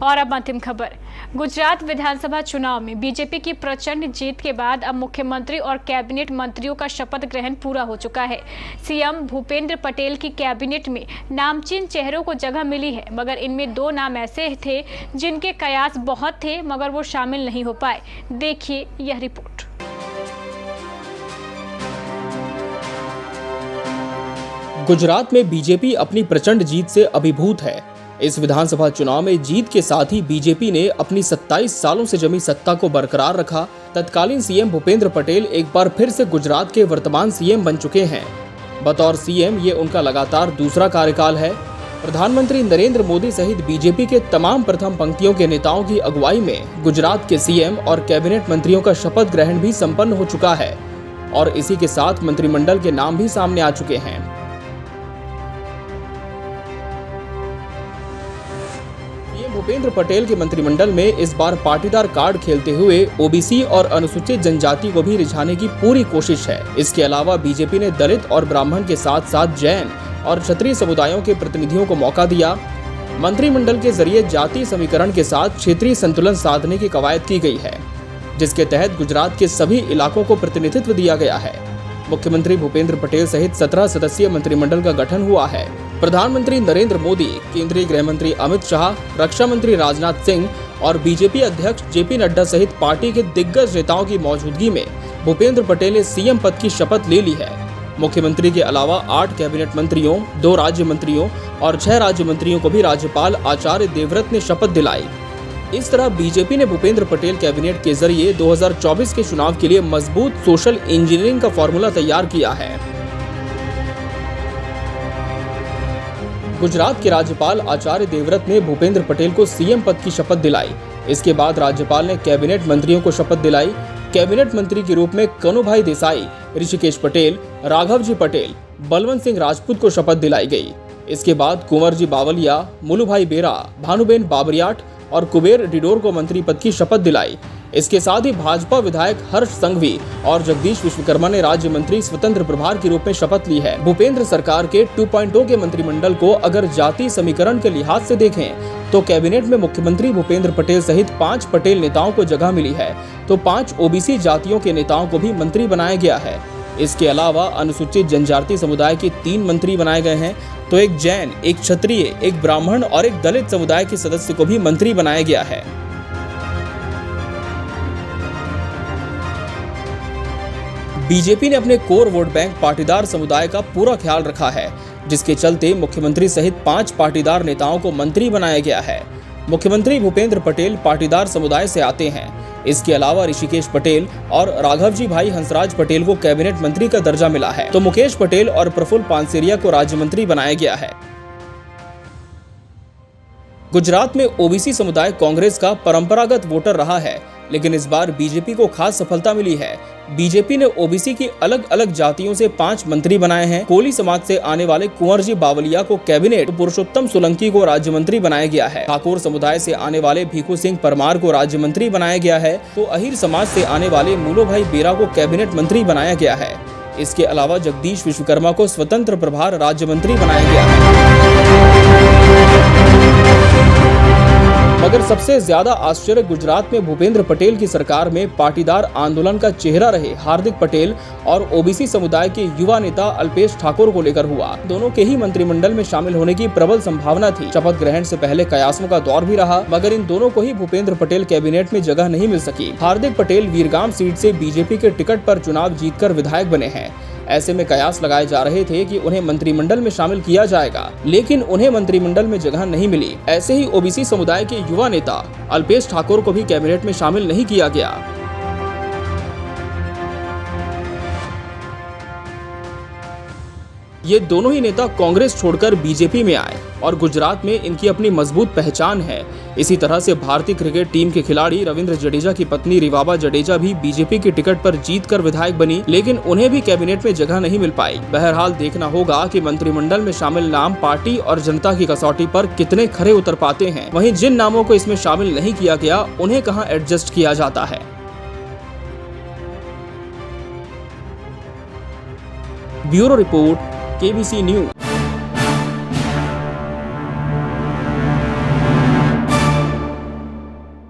और अब अंतिम खबर। गुजरात विधानसभा चुनाव में बीजेपी की प्रचंड जीत के बाद अब मुख्यमंत्री और कैबिनेट मंत्रियों का शपथ ग्रहण पूरा हो चुका है। सीएम भूपेंद्र पटेल की कैबिनेट में नामचीन चेहरों को जगह मिली है, मगर इनमें 2 नाम ऐसे थे जिनके कयास बहुत थे मगर वो शामिल नहीं हो पाए। देखिए यह रिपोर्ट। गुजरात में बीजेपी अपनी प्रचंड जीत से अभिभूत है। इस विधानसभा चुनाव में जीत के साथ ही बीजेपी ने अपनी 27 सालों से जमी सत्ता को बरकरार रखा। तत्कालीन सीएम भूपेंद्र पटेल एक बार फिर से गुजरात के वर्तमान सीएम बन चुके हैं। बतौर सीएम ये उनका लगातार दूसरा कार्यकाल है। प्रधानमंत्री नरेंद्र मोदी सहित बीजेपी के तमाम प्रथम पंक्तियों के नेताओं की अगुवाई में गुजरात के सीएम और कैबिनेट मंत्रियों का शपथ ग्रहण भी संपन्न हो चुका है और इसी के साथ मंत्रिमंडल के नाम भी सामने आ चुके हैं। भूपेंद्र पटेल के मंत्रिमंडल में इस बार पाटीदार कार्ड खेलते हुए ओबीसी और अनुसूचित जनजाति को भी रिझाने की पूरी कोशिश है। इसके अलावा बीजेपी ने दलित और ब्राह्मण के साथ साथ जैन और क्षत्रिय समुदायों के प्रतिनिधियों को मौका दिया। मंत्रिमंडल के जरिए जाति समीकरण के साथ क्षेत्रीय संतुलन साधने की कवायद की गई है, जिसके तहत गुजरात के सभी इलाकों को प्रतिनिधित्व दिया गया है। मुख्यमंत्री भूपेंद्र पटेल सहित 17 सदस्यीय मंत्रिमंडल का गठन हुआ है। प्रधानमंत्री नरेंद्र मोदी, केंद्रीय गृह मंत्री अमित शाह, रक्षा मंत्री राजनाथ सिंह और बीजेपी अध्यक्ष जेपी नड्डा सहित पार्टी के दिग्गज नेताओं की मौजूदगी में भूपेंद्र पटेल ने सीएम पद की शपथ ले ली है। मुख्यमंत्री के अलावा 8 कैबिनेट मंत्रियों, 2 राज्य मंत्रियों और 6 राज्य मंत्रियों को भी राज्यपाल आचार्य देवव्रत ने शपथ दिलाई। इस तरह बीजेपी ने भूपेंद्र पटेल कैबिनेट के जरिए 2024 के चुनाव के लिए मजबूत सोशल इंजीनियरिंग का फॉर्मूला तैयार किया है। गुजरात के राज्यपाल आचार्य देवव्रत ने भूपेंद्र पटेल को सीएम पद की शपथ दिलाई। इसके बाद राज्यपाल ने कैबिनेट मंत्रियों को शपथ दिलाई। कैबिनेट मंत्री के रूप में कनुभाई देसाई, ऋषिकेश पटेल, राघवजी पटेल, बलवंत सिंह राजपूत को शपथ दिलाई गई। इसके बाद कुंवरजी बावलिया, मुलुभाई बेरा, भानुबेन बाबरियाट और कुबेर डिडोर को मंत्री पद की शपथ दिलाई। इसके साथ ही भाजपा विधायक हर्ष संघवी और जगदीश विश्वकर्मा ने राज्य मंत्री स्वतंत्र प्रभार के रूप में शपथ ली है। भूपेंद्र सरकार के 2.0 के मंत्रिमंडल को अगर जाति समीकरण के लिहाज से देखें तो कैबिनेट में मुख्यमंत्री भूपेंद्र पटेल सहित 5 पटेल नेताओं को जगह मिली है, तो 5 ओबीसी जातियों के नेताओं को भी मंत्री बनाया गया है। इसके अलावा अनुसूचित जनजाति समुदाय के 3 मंत्री बनाए गए हैं, तो एक जैन, एक क्षत्रिय, एक ब्राह्मण और एक दलित समुदाय के सदस्य को भी मंत्री बनाया गया है। बीजेपी ने अपने कोर वोट बैंक पाटीदार समुदाय का पूरा ख्याल रखा है, जिसके चलते मुख्यमंत्री सहित 5 पाटीदार नेताओं को मंत्री बनाया गया है। मुख्यमंत्री भूपेंद्र पटेल पाटीदार समुदाय से आते हैं। इसके अलावा ऋषिकेश पटेल और राघवजी भाई हंसराज पटेल को कैबिनेट मंत्री का दर्जा मिला है, तो मुकेश पटेल और प्रफुल्ल पानसेरिया को राज्य मंत्री बनाया गया है। गुजरात में ओबीसी समुदाय कांग्रेस का परंपरागत वोटर रहा है, लेकिन इस बार बीजेपी को खास सफलता मिली है। बीजेपी ने ओबीसी की अलग अलग जातियों से 5 मंत्री बनाए हैं। कोली समाज से आने वाले कुंवरजी बावलिया को कैबिनेट, पुरुषोत्तम सोलंकी को राज्य मंत्री बनाया गया है। ठाकुर समुदाय से आने वाले भीखू सिंह परमार को राज्य मंत्री बनाया गया है, तो अहिर समाज से आने वाले मुलुभाई बेरा को कैबिनेट मंत्री बनाया गया है। इसके अलावा जगदीश विश्वकर्मा को स्वतंत्र प्रभार राज्य मंत्री बनाया गया है। मगर सबसे ज्यादा आश्चर्य गुजरात में भूपेंद्र पटेल की सरकार में पाटीदार आंदोलन का चेहरा रहे हार्दिक पटेल और ओबीसी समुदाय के युवा नेता अल्पेश ठाकुर को लेकर हुआ। दोनों के ही मंत्रिमंडल में शामिल होने की प्रबल संभावना थी। शपथ ग्रहण से पहले कयासों का दौर भी रहा, मगर इन दोनों को ही भूपेंद्र पटेल कैबिनेट में जगह नहीं मिल सकी। हार्दिक पटेल वीरगाम सीट से बीजेपी के टिकट पर चुनाव जीतकर विधायक बने हैं। ऐसे में कयास लगाए जा रहे थे कि उन्हें मंत्रिमंडल में शामिल किया जाएगा, लेकिन उन्हें मंत्रिमंडल में जगह नहीं मिली। ऐसे ही ओबीसी समुदाय के युवा नेता अल्पेश ठाकुर को भी कैबिनेट में शामिल नहीं किया गया। ये दोनों ही नेता कांग्रेस छोड़कर बीजेपी में आए और गुजरात में इनकी अपनी मजबूत पहचान है। इसी तरह से भारतीय क्रिकेट टीम के खिलाड़ी रविंद्र जडेजा की पत्नी रिवाबा जडेजा भी बीजेपी के टिकट पर जीतकर विधायक बनी, लेकिन उन्हें भी कैबिनेट में जगह नहीं मिल पाई। बहरहाल देखना होगा कि मंत्रिमंडल में शामिल नाम पार्टी और जनता की कसौटी पर कितने खरे उतर पाते हैं। वहीं जिन नामों को इसमें शामिल नहीं किया गया, उन्हें कहां एडजस्ट किया जाता है। Bureau report, KBC news.